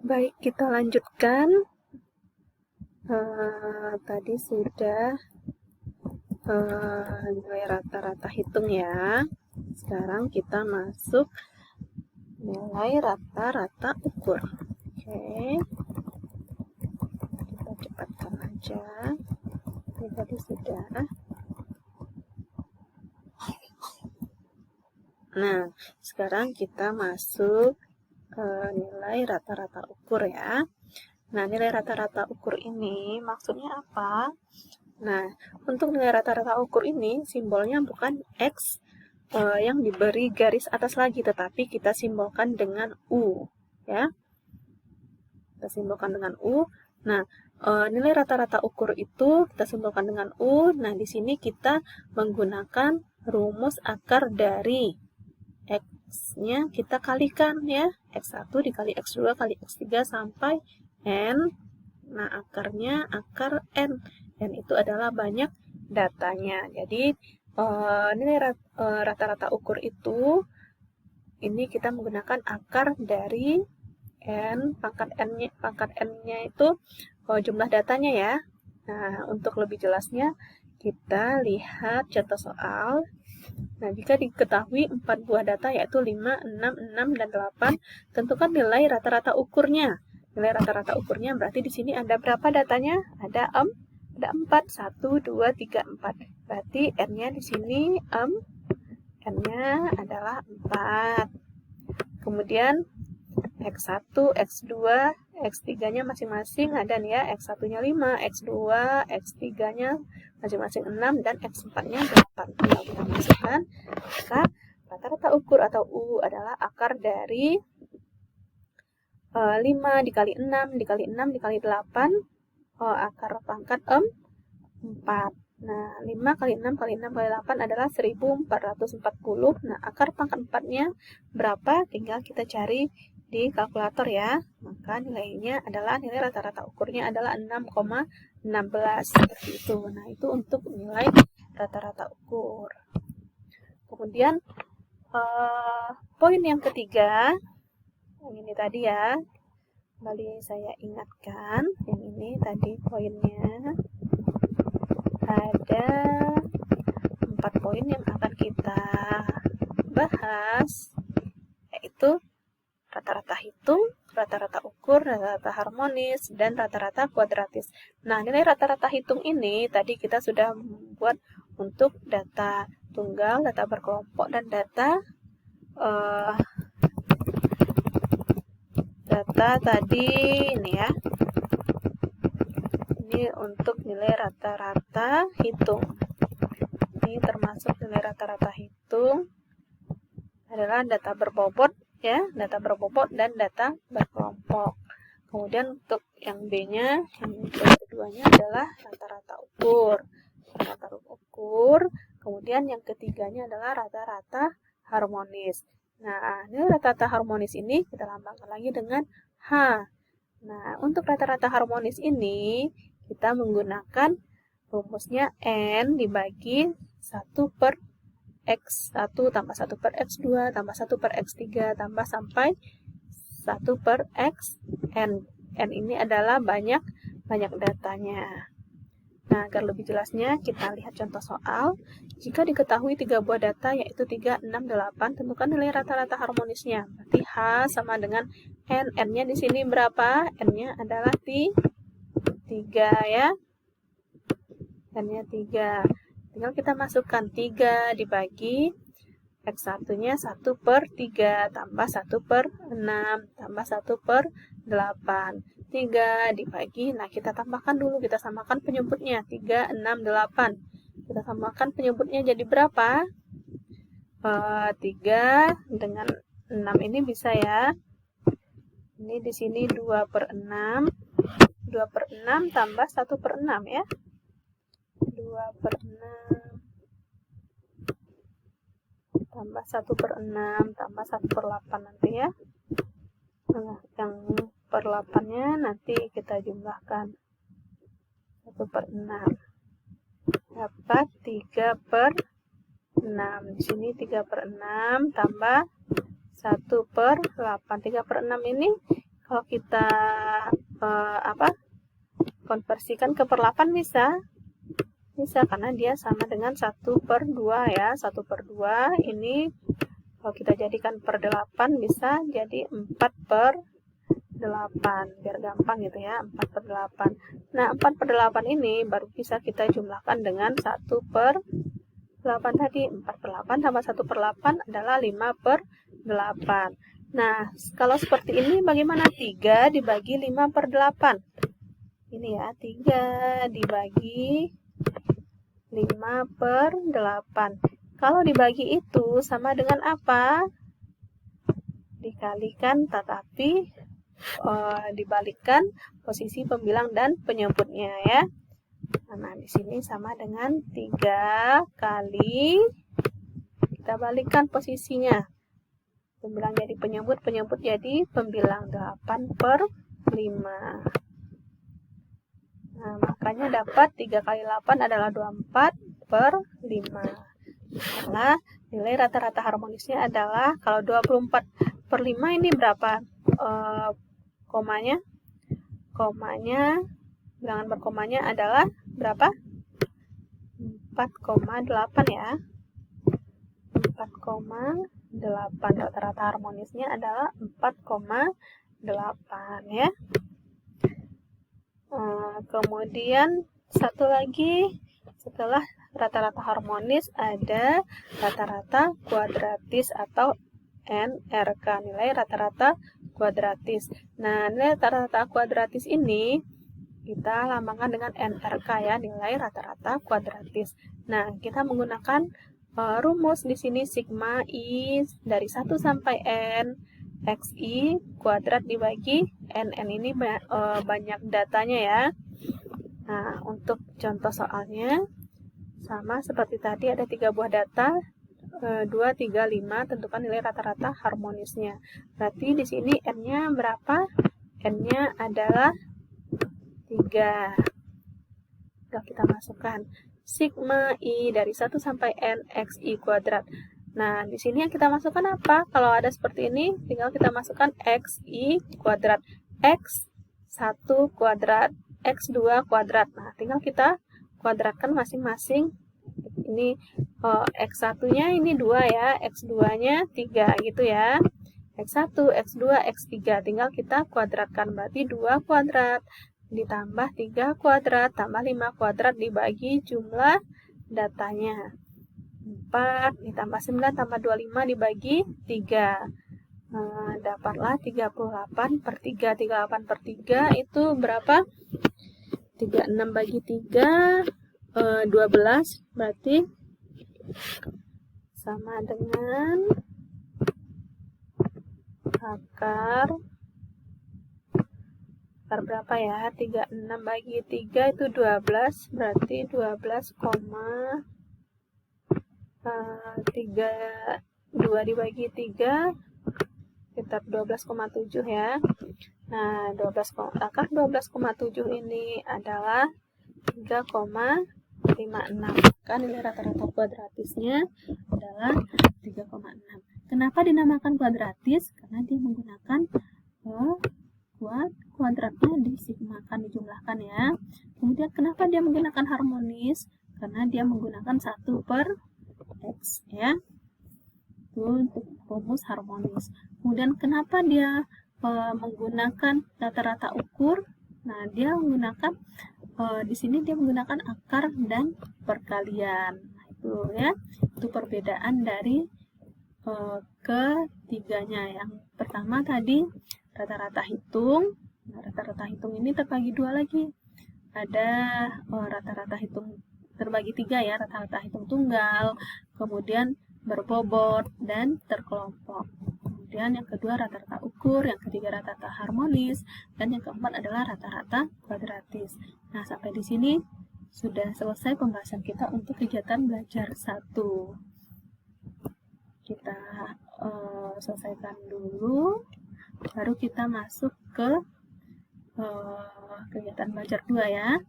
Baik, kita lanjutkan. Tadi sudah nilai rata-rata hitung ya. Sekarang kita masuk nilai rata-rata ukur. Oke, kita cepatkan aja. Ini tadi sudah. Nah, sekarang kita masuk nilai rata-rata ukur ya. Nah, nilai rata-rata ukur ini maksudnya apa? Nah, untuk nilai rata-rata ukur ini simbolnya bukan X yang diberi garis atas lagi, tetapi kita simbolkan dengan U, ya. Kita simbolkan dengan U. Nah, nilai rata-rata ukur itu kita simbolkan dengan U. Nah, di sini kita menggunakan rumus akar dari X-nya kita kalikan ya. X1 dikali X2 kali X3 sampai N. Nah, akarnya akar N. N itu adalah banyak datanya. Jadi, nilai rata-rata ukur itu, ini kita menggunakan akar dari N, pangkat N-nya itu jumlah datanya ya. Nah, untuk lebih jelasnya, kita lihat contoh soal. Nah, jika diketahui 4 buah data yaitu 5, 6, 6, dan 8, tentukan nilai rata-rata ukurnya. Nilai rata-rata ukurnya berarti di sini ada berapa datanya? Ada 4, 1, 2, 3, 4. Berarti N-nya di sini N-nya adalah 4. Kemudian X1, X2, X3-nya masing-masing ada nih ya, X1-nya 5, X2, X3-nya masing-masing 6, dan X4-nya 8. Tinggal kita masukkan, maka rata-rata ukur atau U adalah akar dari 5 dikali 6 dikali 6 dikali 8, akar pangkat 4. Nah, 5 kali 6 kali 6 kali 8 adalah 1440. Nah, akar pangkat 4-nya berapa? Tinggal kita cari di kalkulator ya. Maka nilainya adalah, nilai rata-rata ukurnya adalah 6,16 seperti itu. Nah, itu untuk nilai rata-rata ukur. Kemudian poin yang ketiga, yang ini tadi ya. Kembali saya ingatkan, yang ini tadi poinnya ada 4 poin yang akan kita bahas, yaitu rata-rata hitung, rata-rata ukur, rata-rata harmonis, dan rata-rata kuadratis. Nah, nilai rata-rata hitung ini tadi kita sudah membuat untuk data tunggal, data berkelompok, dan data tadi ini ya. Ini untuk nilai rata-rata hitung. Ini termasuk nilai rata-rata hitung adalah data berbobot ya, data berbobot dan data berkelompok. Kemudian untuk yang B-nya, yang keduanya adalah rata-rata ukur. Rata-rata ukur. Kemudian yang ketiganya adalah rata-rata harmonis. Nah, nilai rata-rata harmonis ini kita lambangkan lagi dengan H. Nah, untuk rata-rata harmonis ini kita menggunakan rumusnya N dibagi 1 per X1 tambah 1 per X2 tambah 1 per X3 tambah sampai 1 per Xn. N ini adalah banyak datanya. Nah, agar lebih jelasnya kita lihat contoh soal. Jika diketahui 3 buah data yaitu 3, 6, 8, tentukan nilai rata-rata harmonisnya. Berarti H sama dengan N. N-nya di sini berapa? N-nya adalah 3 ya. N-nya 3. Tinggal kita masukkan 3 dibagi X1-nya 1 per 3 tambah 1 per 6 tambah 1 per 8. 3 dibagi, nah kita tambahkan dulu, kita samakan penyebutnya. 3, 6, 8. Kita samakan penyebutnya jadi berapa? 3 dengan 6 ini bisa ya. Ini di sini 2 per 6. 2 per 6 tambah 1 per 6 ya. 2 per 6 tambah 1 per 6 tambah 1 per 8 nanti ya. Nah, yang per 8-nya nanti kita jumlahkan. 1 per 6 dapat 3 per 6. Di sini 3 per 6 tambah 1 per 8. 3 per 6 ini Kalau kita konversikan ke per 8 bisa karena dia sama dengan 1/2 ya. 1/2 ini kalau kita jadikan per 8 bisa jadi 4/8, biar gampang gitu ya, 4/8. Nah, 4/8 ini baru bisa kita jumlahkan dengan 1/8 tadi. 4/8 tambah 1/8 adalah 5/8. Nah, kalau seperti ini bagaimana? 3 dibagi 5/8. Ini ya, 3 dibagi 5/8. Kalau dibagi itu sama dengan apa? Dikalikan, tetapi dibalikkan posisi pembilang dan penyebutnya ya. Nah, di sini sama dengan 3 kali, kita balikkan posisinya. Pembilang jadi penyebut, penyebut jadi pembilang, 8/5. Nah, makanya dapat 3 kali 8 adalah 24/5. Karena nilai rata-rata harmonisnya adalah, kalau 24/5 ini berapa komanya? Bilangan berkomanya adalah berapa? 4,8 ya. 4,8. Rata-rata harmonisnya adalah 4,8 ya. Kemudian satu lagi setelah rata-rata harmonis ada rata-rata kuadratis atau NRK, nilai rata-rata kuadratis. Nah, nilai rata-rata kuadratis ini kita lambangkan dengan NRK ya, nilai rata-rata kuadratis. Nah, kita menggunakan rumus di sini sigma I dari 1 sampai N XI kuadrat dibagi NN ini banyak datanya ya. Nah, untuk contoh soalnya sama seperti tadi, ada 3 buah data, 2, 3, 5, tentukan nilai rata-rata harmonisnya. Berarti di sini N-nya berapa? N-nya adalah 3. Nah, kita masukkan sigma I dari 1 sampai N XI kuadrat. Nah, di sini yang kita masukkan apa? Kalau ada seperti ini, tinggal kita masukkan XI kuadrat, X1 kuadrat, X2 kuadrat. Nah, tinggal kita kuadratkan masing-masing. Ini X1-nya ini 2 ya, X2-nya 3 gitu ya. X1, X2, X3, tinggal kita kuadratkan, berarti 2 kuadrat ditambah 3 kuadrat tambah 5 kuadrat dibagi jumlah datanya. 4 ditambah 9 tambah 25 dibagi 3. Dapatlah 38/3. 38/3 itu berapa? 36 bagi 3, 12. Berarti sama dengan akar berapa ya? 36 bagi 3 itu 12. Berarti 2 dibagi 3 sekitar 12,7 ya. Nah, akar 12,7 ini adalah 3,56. Kan nilai rata-rata kuadratisnya adalah 3,6. Kenapa dinamakan kuadratis? Karena dia menggunakan kuadratnya disigmakan, dijumlahkan ya. Kemudian kenapa dia menggunakan harmonis? Karena dia menggunakan 1/x ya. Itu untuk rumus harmonis. Kemudian kenapa dia menggunakan rata-rata ukur? Nah, dia menggunakan di sini dia menggunakan akar dan perkalian. Nah, itu ya. Itu perbedaan dari ketiganya. Yang pertama tadi rata-rata hitung. Nah, rata-rata hitung ini terbagi 2 lagi. Ada rata-rata hitung terbagi 3 ya, rata-rata hitung tunggal, kemudian berbobot dan terkelompok. Kemudian yang kedua rata-rata ukur, yang ketiga rata-rata harmonis, dan yang keempat adalah rata-rata kuadratis. Nah, sampai di sini sudah selesai pembahasan kita untuk kegiatan belajar 1. Kita selesaikan dulu, baru kita masuk ke kegiatan belajar 2 ya.